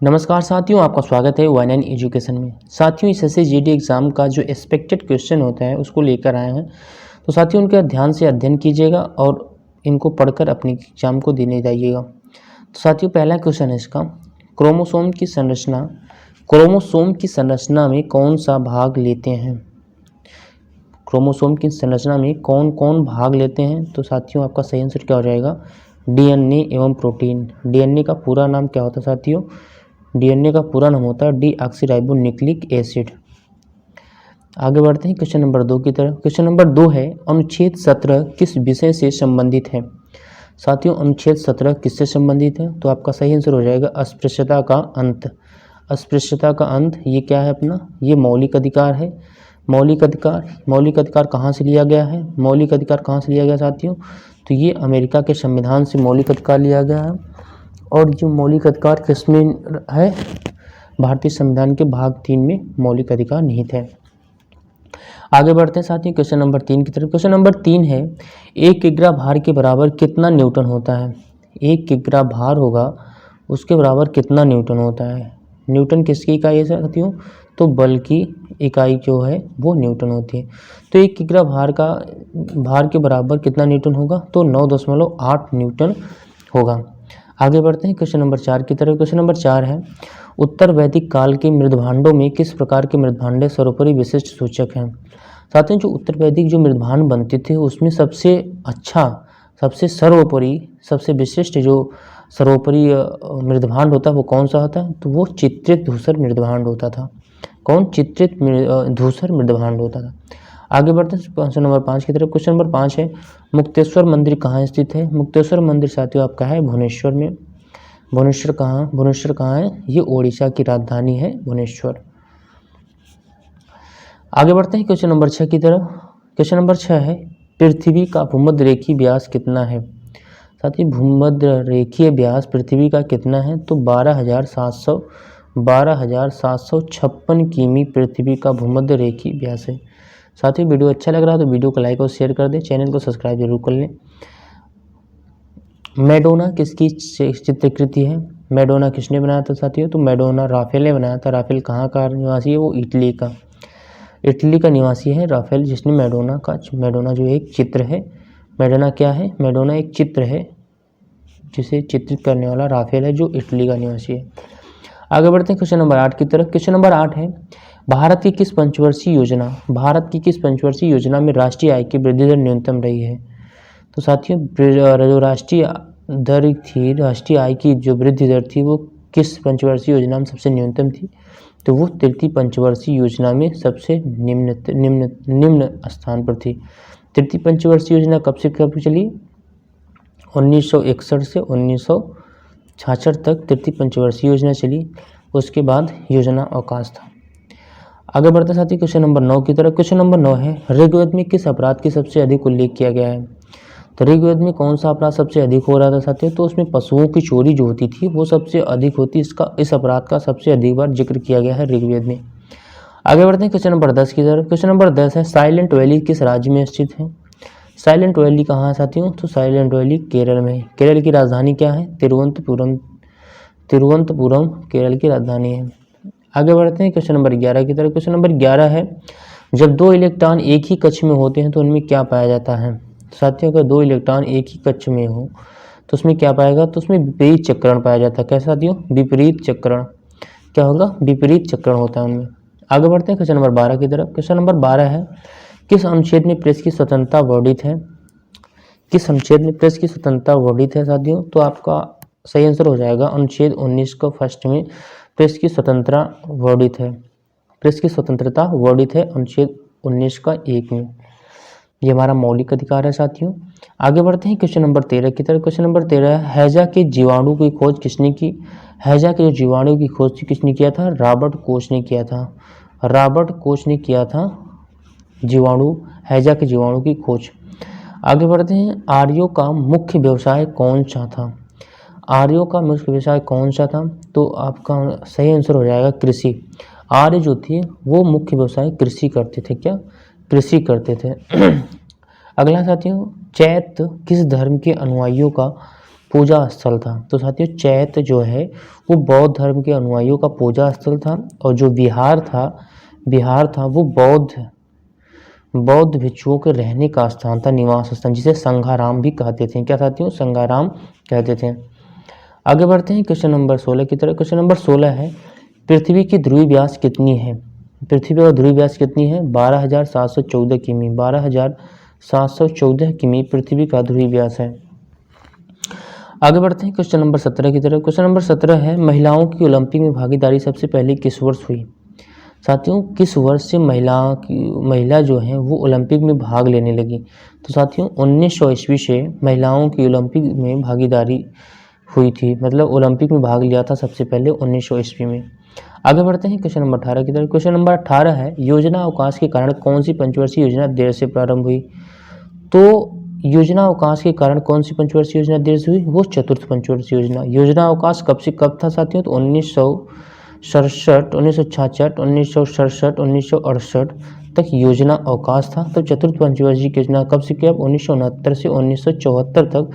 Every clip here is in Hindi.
नमस्कार साथियों, आपका स्वागत है Y9 एजुकेशन में। साथियों, इस SSGD एग्ज़ाम का जो एक्सपेक्टेड क्वेश्चन होता है उसको लेकर आए हैं। तो साथियों, उनका ध्यान से अध्ययन कीजिएगा और इनको पढ़कर अपने एग्ज़ाम को देने जाइएगा। तो साथियों, पहला क्वेश्चन है इसका, क्रोमोसोम की संरचना में कौन सा भाग लेते हैं? क्रोमोसोम की संरचना में कौन कौन भाग लेते हैं? तो साथियों, आपका सही आंसर क्या हो जाएगा? DNA एवं प्रोटीन। DNA का पूरा नाम क्या होता है साथियों? DNA का पूरा नाम होता है डीऑक्सीराइबोन्यूक्लिक एसिड। आगे बढ़ते हैं क्वेश्चन नंबर 2 की तरफ। क्वेश्चन नंबर 2 है, अनुच्छेद 17 किस विषय से संबंधित है? साथियों, अनुच्छेद 17 किससे संबंधित है? तो आपका सही आंसर हो जाएगा अस्पृश्यता का अंत। अस्पृश्यता का अंत ये क्या है अपना? ये मौलिक अधिकार है। मौलिक अधिकार कहाँ से लिया गया है? मौलिक अधिकार कहाँ से लिया गया साथियों? तो ये अमेरिका के संविधान से मौलिक अधिकार लिया गया है। और जो मौलिक अधिकार किसमें है? भारतीय संविधान के भाग 3 में मौलिक अधिकार निहित है। आगे बढ़ते हैं साथियों क्वेश्चन नंबर 3 की तरफ। क्वेश्चन नंबर 3 है, 1 किग्रा भार के बराबर कितना न्यूटन होता है? 1 किग्रा भार होगा उसके बराबर कितना न्यूटन होता है? न्यूटन किसकी इकाई है साथियों? तो बल की इकाई जो है वो न्यूटन होती है। तो 1 किग्रा भार के बराबर कितना न्यूटन होगा? तो 9.8 न्यूटन होगा। आगे बढ़ते हैं क्वेश्चन नंबर 4 की तरफ। क्वेश्चन नंबर 4 है, उत्तर वैदिक काल के मृदभांडों में किस प्रकार के मृदभांडे सर्वोपरि विशिष्ट सूचक हैं? साथियों, जो उत्तर वैदिक जो मृदभांड बनते थे उसमें सबसे अच्छा, सबसे सर्वोपरि, सबसे विशिष्ट जो सर्वोपरि मृदभांड होता है वो कौन सा होता है? तो वो चित्रित धूसर मृदभांड होता था। कौन? चित्रित धूसर मृदभांड होता था। आगे बढ़ते हैं क्वेश्चन नंबर 5 की तरफ। क्वेश्चन नंबर 5 है, मुक्तेश्वर मंदिर कहाँ स्थित है? मुक्तेश्वर मंदिर साथियों आपका है भुवनेश्वर में। भुवनेश्वर कहाँ है? ये ओडिशा की राजधानी है भुवनेश्वर। आगे बढ़ते हैं क्वेश्चन नंबर 6 की तरफ। क्वेश्चन नंबर 6 है, पृथ्वी का भूमध्य रेखीय व्यास कितना है? साथियों, भूमध्य रेखीय व्यास पृथ्वी का कितना है? तो 12,756 किमी पृथ्वी का भूमध्य रेखीय व्यास है। साथियों, वीडियो अच्छा लग रहा है तो वीडियो को लाइक और शेयर कर दें, चैनल को सब्सक्राइब जरूर कर लें। मैडोना किसकी चित्रकृति है? मैडोना किसने बनाया था साथियों? तो मैडोना राफेल ने बनाया था। राफेल कहाँ का निवासी है? वो इटली का निवासी है राफेल, जिसने मैडोना जो एक चित्र है। मैडोना क्या है? मैडोना एक चित्र है जिसे चित्रित करने वाला राफेल है जो इटली का निवासी है। आगे बढ़ते हैं क्वेश्चन नंबर 8 की तरफ। क्वेश्चन नंबर 8 है, भारत की किस पंचवर्षीय योजना में राष्ट्रीय आय की वृद्धि दर न्यूनतम रही है? तो साथियों, जो राष्ट्रीय आय की जो वृद्धि दर थी वो किस पंचवर्षीय योजना में सबसे न्यूनतम थी? तो वो तृतीय पंचवर्षीय योजना में सबसे निम्न स्थान पर थी। तृतीय पंचवर्षीय योजना कब से कब चली? 1961 से 1966 तक तृतीय पंचवर्षीय योजना चली। उसके बाद योजना अवकाश था। आगे बढ़ते साथी क्वेश्चन नंबर 9 की तरफ। क्वेश्चन नंबर 9 है, ऋग्वेद में किस अपराध की सबसे अधिक उल्लेख किया गया है? तो ऋग्वेद में कौन सा अपराध सबसे अधिक हो रहा था साथियों? तो उसमें पशुओं की चोरी जो होती थी वो सबसे अधिक होती, इस अपराध का सबसे अधिक बार जिक्र किया गया है ऋग्वेद में। आगे बढ़ते हैं क्वेश्चन नंबर 10 की तरफ। क्वेश्चन नंबर 10 है, साइलेंट वैली किस राज्य में स्थित है? साइलेंट वैली कहाँ है साथियों? तो साइलेंट वैली केरल में है। केरल की राजधानी क्या है? तिरुवनंतपुरम केरल की राजधानी है। आगे बढ़ते हैं क्वेश्चन नंबर 11 की तरफ। क्वेश्चन नंबर 11 है, जब 2 इलेक्ट्रॉन एक ही कक्ष में होते हैं तो उनमें क्या पाया जाता है? साथियों, अगर 2 इलेक्ट्रॉन एक ही कक्ष में हो तो उसमें क्या पाएगा? तो उसमें विपरीत चक्रण पाया जाता है। कैसा साथियों? विपरीत चक्रण। क्या होगा? विपरीत चक्रण होता है उनमें। आगे बढ़ते हैं क्वेश्चन नंबर 12 की तरफ। क्वेश्चन नंबर 12 है, किस अनुच्छेद में प्रेस की स्वतंत्रता वर्णित है? किस अनुच्छेद में प्रेस की स्वतंत्रता वर्णित है साथियों? तो आपका सही आंसर हो जाएगा अनुच्छेद 19 का फर्स्ट में प्रेस की स्वतंत्रता वर्णित है। प्रेस की स्वतंत्रता वर्णित है अनुच्छेद 19 का 1 में। ये हमारा मौलिक अधिकार है साथियों। आगे बढ़ते हैं क्वेश्चन नंबर 13 की तरफ। क्वेश्चन नंबर 13 है, हैजा के जीवाणु की खोज किसने की? हैजा के जो जीवाणु की खोज किसने किया था? रॉबर्ट कोच ने किया था। रॉबर्ट कोच ने किया था हैजा के जीवाणु की खोज। आगे बढ़ते हैं, आर्यों का मुख्य व्यवसाय कौन सा था? आर्यों का मुख्य व्यवसाय कौन सा था? तो आपका सही आंसर हो जाएगा कृषि। आर्य जो थे वो मुख्य व्यवसाय कृषि करते थे। क्या? कृषि करते थे। अगला साथियों, चैत्य किस धर्म के अनुयायियों का पूजा स्थल था। तो साथियों चैत्य जो है वो बौद्ध धर्म के अनुयायियों का पूजा स्थल था, और जो विहार था वो बौद्ध भिक्षुओं के रहने का स्थान था, निवास स्थान, जिसे संघाराम भी कहते थे। क्या साथियों? संघाराम कहते थे। आगे बढ़ते हैं क्वेश्चन नंबर 16 की तरफ। क्वेश्चन नंबर 16 है, पृथ्वी की ध्रुवीय व्यास कितनी है? पृथ्वी का ध्रुवीय व्यास कितनी है? 12,714 किमी। 12,714 किमी पृथ्वी का ध्रुवीय व्यास है। आगे बढ़ते हैं क्वेश्चन नंबर 17 की तरफ। क्वेश्चन नंबर 17 है, महिलाओं की ओलंपिक में भागीदारी सबसे पहले किस वर्ष हुई? साथियों किस वर्ष से महिला जो है वो ओलंपिक में भाग लेने लगी? तो साथियों 1900 ईस्वी से महिलाओं की ओलंपिक में भागीदारी हुई थी, मतलब ओलंपिक में भाग लिया था सबसे पहले 1900 ईस्वी में। आगे बढ़ते हैं क्वेश्चन नंबर 18 की तरफ। क्वेश्चन नंबर 18 है, योजना अवकाश के कारण कौन सी पंचवर्षीय योजना देर से प्रारंभ हुई? तो योजना अवकाश के कारण कौन सी पंचवर्षीय योजना देर से हुई? वो चतुर्थ पंचवर्षीय योजना। योजना अवकाश कब से कब था साथियों? तो 1967, 1966, 1967, 1968 तक योजना अवकाश था। तो चतुर्थ पंचवर्षीय योजना कब से क्या? 1969 से 1974 तक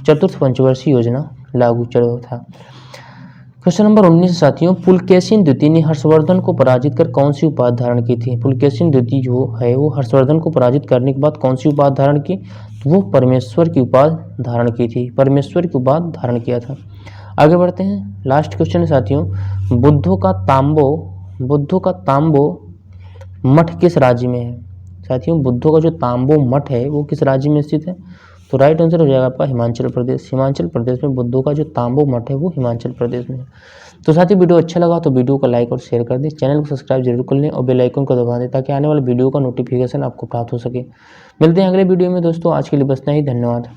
चतुर्थ पंचवर्षीय योजना लागू चल था। क्वेश्चन नंबर 19 साथियों, पुलकेशिन द्वितीय ने हर्षवर्धन को पराजित कर कौन सी उपाधि धारण की थी? पुलकेशिन द्वितीय जो है वो हर्षवर्धन को पराजित करने के बाद कौन सी उपाधि धारण की? वो परमेश्वर की उपाधि धारण की थी, परमेश्वर की उपाधि धारण किया था। आगे बढ़ते हैं, लास्ट क्वेश्चन है साथियों, बुद्धों का तांबो मठ किस राज्य में है? साथियों बुद्धों का जो तांबो मठ है वो किस राज्य में स्थित है? तो राइट आंसर हो जाएगा आपका हिमाचल प्रदेश। हिमाचल प्रदेश में बुद्धों का जो तांबो मठ है वो हिमाचल प्रदेश में है। तो साथियों वीडियो अच्छा लगा तो वीडियो को लाइक और शेयर कर दें, चैनल को सब्सक्राइब जरूर कर लें और बेल आइकन को दबा दें ताकि आने वाले वीडियो का नोटिफिकेशन आपको प्राप्त हो सके। मिलते हैं अगले वीडियो में दोस्तों, आज के लिए बस इतना ही, धन्यवाद।